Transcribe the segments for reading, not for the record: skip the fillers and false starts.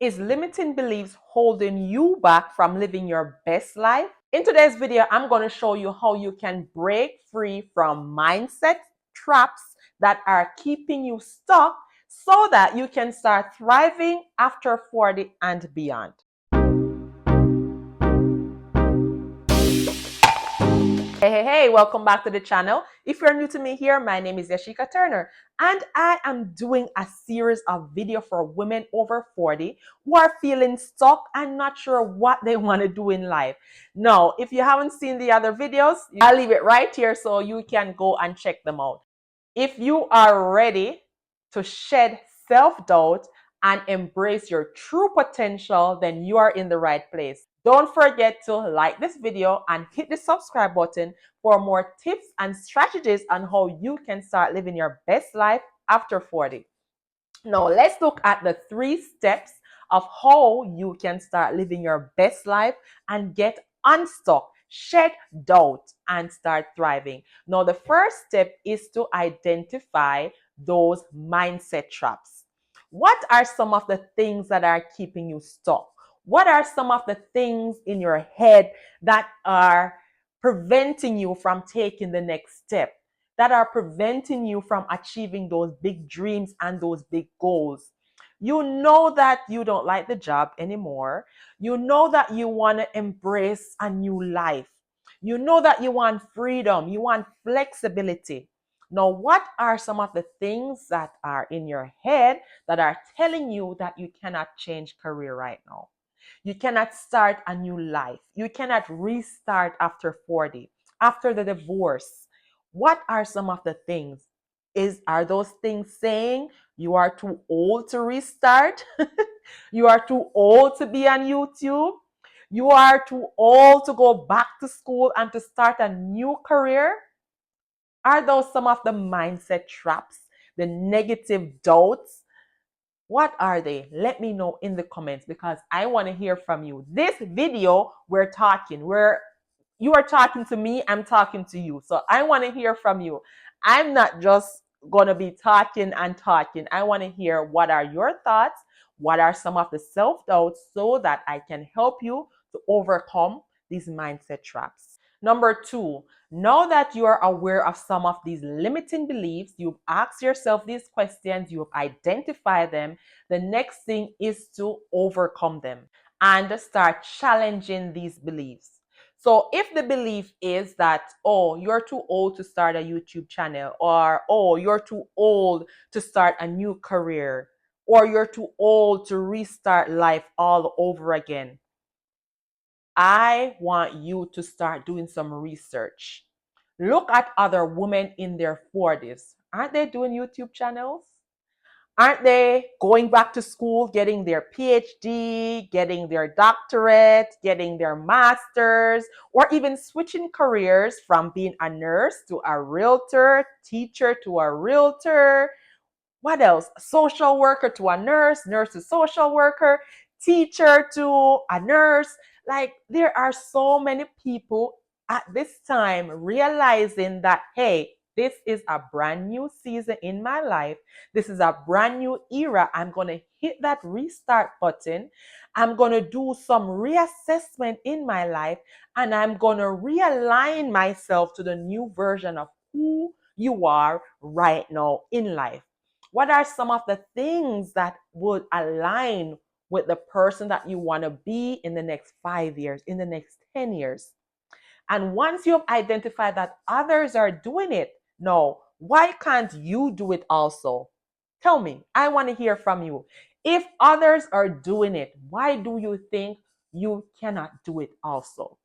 Is limiting beliefs holding you back from living your best life? In today's video, I'm going to show you how you can break free from mindset traps that are keeping you stuck so that you can start thriving after 40 and beyond. Hey, welcome back to the channel. If you're new to me here, my name is Yashika Turner, and I am doing a series of videos for women over 40 who are feeling stuck and not sure what they want to do in life. Now, if you haven't seen the other videos, I'll leave it right here so you can go and check them out. If you are ready to shed self-doubt and embrace your true potential, then you are in the right place. Don't forget to like this video and hit the subscribe button for more tips and strategies on how you can start living your best life after 40. Now, let's look at the 3 steps of how you can start living your best life and get unstuck, shed doubt, and start thriving. Now, the first step is to identify those mindset traps. What are some of the things that are keeping you stuck? What are some of the things in your head that are preventing you from taking the next step, that are preventing you from achieving those big dreams and those big goals? You know that you don't like the job anymore. You know that you want to embrace a new life. You know that you want freedom. You want flexibility. Now, what are some of the things that are in your head that are telling you that you cannot change career right now? You cannot start a new life. You cannot restart after 40, after the divorce. What are some of the things? Are those things saying you are too old to restart? You are too old to be on YouTube? You are too old to go back to school and to start a new career? Are those some of the mindset traps, the negative doubts? What are they? Let me know in the comments because I want to hear from you. This video, you are talking to me, I'm talking to you. So I want to hear from you. I'm not just going to be talking and talking. I want to hear what are your thoughts, what are some of the self-doubts so that I can help you to overcome these mindset traps. Number 2, now that you are aware of some of these limiting beliefs, you've asked yourself these questions, you've identified them, the next thing is to overcome them and start challenging these beliefs. So if the belief is that, oh, you're too old to start a YouTube channel, or, oh, you're too old to start a new career, or you're too old to restart life all over again, I want you to start doing some research. Look at other women in their 40s. Aren't they doing YouTube channels? Aren't they going back to school, getting their PhD, getting their doctorate, getting their master's, or even switching careers from being a nurse to a realtor, teacher to a realtor? What else? Social worker to a nurse, nurse to social worker, teacher to a nurse. Like, there are so many people at this time realizing that, hey, this is a brand new season in my life. This is a brand new era. I'm going to hit that restart button. I'm going to do some reassessment in my life, and I'm going to realign myself to the new version of who you are right now in life. What are some of the things that would align with the person that you want to be in the next 5 years, in the next 10 years? And once you've identified that others are doing it, no, why can't you do it also? Tell me, I want to hear from you. If others are doing it, why do you think you cannot do it also?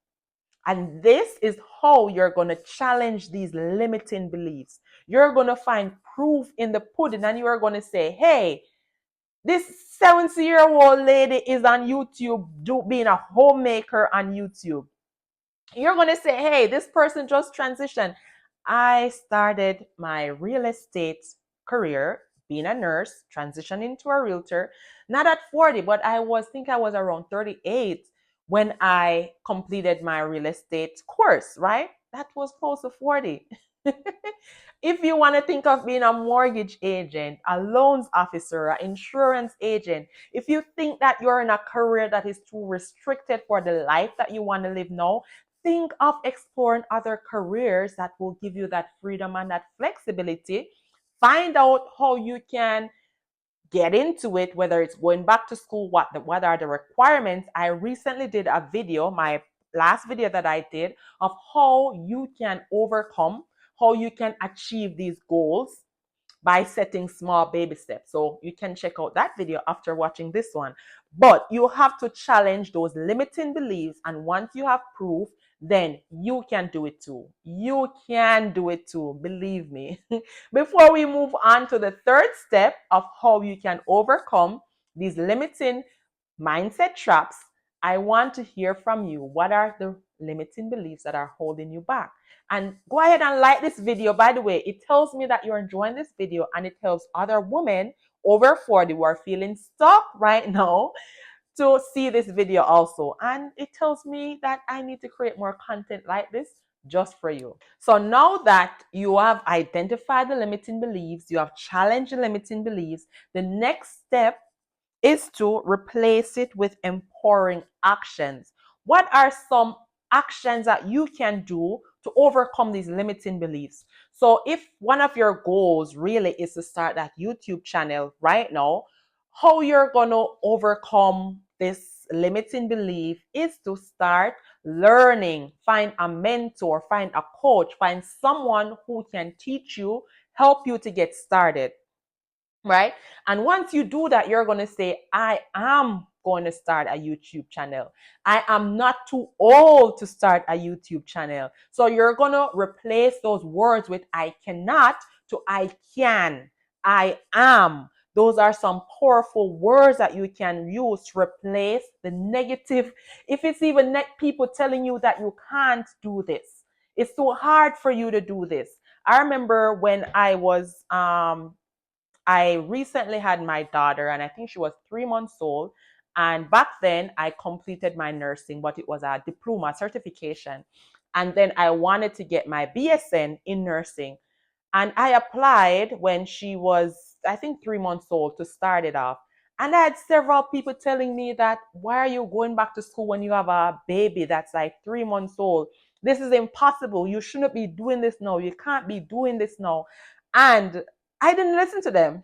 And this is how you're going to challenge these limiting beliefs. You're going to find proof in the pudding and you're going to say, hey, this 70-year-old lady is on YouTube being a homemaker on YouTube. You're going to say, hey, this person just transitioned. I started my real estate career being a nurse, transitioning to a realtor, not at 40, but I think I was around 38 when I completed my real estate course, right? That was close to 40. If you want to think of being a mortgage agent, a loans officer, an insurance agent, if you think that you're in a career that is too restricted for the life that you want to live now, think of exploring other careers that will give you that freedom and that flexibility. Find out how you can get into it, whether it's going back to school, what are the requirements. I recently did a video, my last video that I did, of how you can overcome, how you can achieve these goals by setting small baby steps. So you can check out that video after watching this one. But you have to challenge those limiting beliefs. And once you have proof, then you can do it too. You can do it too. Believe me. Before we move on to the third step of how you can overcome these limiting mindset traps, I want to hear from you. What are the limiting beliefs that are holding you back? And go ahead and like this video. By the way, it tells me that you're enjoying this video, and it helps other women over 40 who are feeling stuck right now to see this video also. And it tells me that I need to create more content like this just for you. So now that you have identified the limiting beliefs, you have challenged the limiting beliefs, the next step is to replace it with empowering actions. What are some actions that you can do to overcome these limiting beliefs? So if one of your goals really is to start that YouTube channel right now, how you're going to overcome this limiting belief is to start learning, find a mentor, find a coach, find someone who can teach you, help you to get started. Right? And once you do that, you're going to say, I am going to start a YouTube channel. I am not too old to start a YouTube channel. So you're going to replace those words with I cannot to I can. I am. Those are some powerful words that you can use to replace the negative. If it's even people telling you that you can't do this, it's too hard for you to do this. I remember when I recently had my daughter, and I think she was 3 months old. And back then, I completed my nursing, but it was a diploma certification. And then I wanted to get my BSN in nursing. And I applied when she was, I think, 3 months old to start it off. And I had several people telling me that, why are you going back to school when you have a baby that's like 3 months old? This is impossible. You shouldn't be doing this now. You can't be doing this now. And I didn't listen to them.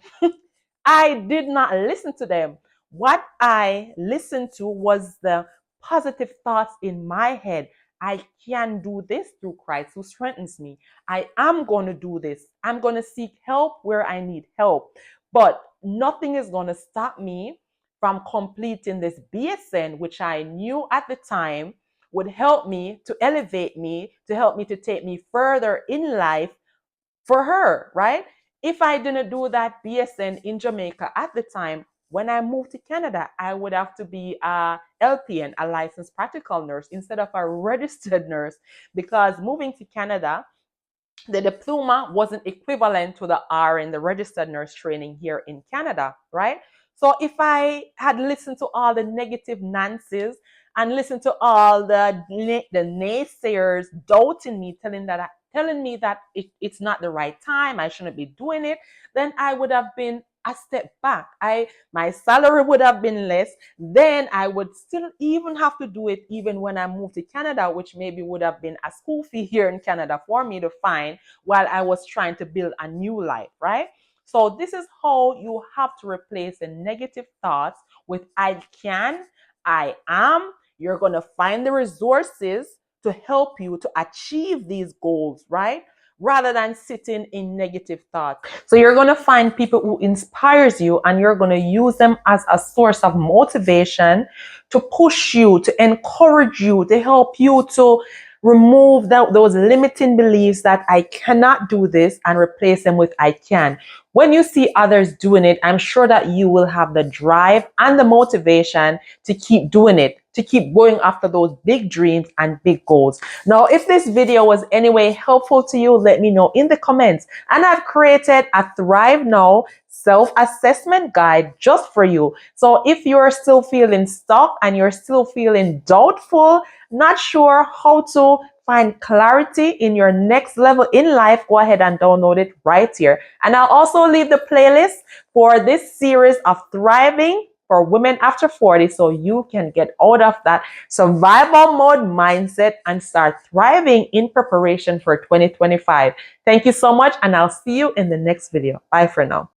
I did not listen to them. What I listened to was the positive thoughts in my head. I can do this through Christ who strengthens me. I am going to do this. I'm going to seek help where I need help. But nothing is going to stop me from completing this BSN, which I knew at the time would help me to elevate me, to help me to take me further in life for her, right? If I didn't do that BSN in Jamaica at the time, when I moved to Canada, I would have to be a LPN, a licensed practical nurse, instead of a registered nurse, because moving to Canada, the diploma wasn't equivalent to the RN, the registered nurse training here in Canada, right? So if I had listened to all the negative Nancy's and listened to all the naysayers doubting me, telling me that it's not the right time, I shouldn't be doing it, then I would have been a step back. My salary would have been less. Then I would still even have to do it even when I moved to Canada, which maybe would have been a school fee here in Canada for me to find while I was trying to build a new life, right? So this is how you have to replace the negative thoughts with I can, I am. You're going to find the resources to help you to achieve these goals, right? Rather than sitting in negative thoughts. So you're going to find people who inspires you, and you're going to use them as a source of motivation to push you, to encourage you, to help you to remove those limiting beliefs that I cannot do this and replace them with I can. When you see others doing it, I'm sure that you will have the drive and the motivation to keep doing it, to keep going after those big dreams and big goals. Now, if this video was anyway helpful to you, let me know in the comments. And I've created a Thrive Now self-assessment guide just for you. So if you're still feeling stuck and you're still feeling doubtful, not sure how to find clarity in your next level in life, go ahead and download it right here. And I'll also leave the playlist for this series of Thriving for Women After 40 so you can get out of that survival mode mindset and start thriving in preparation for 2025. Thank you so much, and I'll see you in the next video. Bye for now.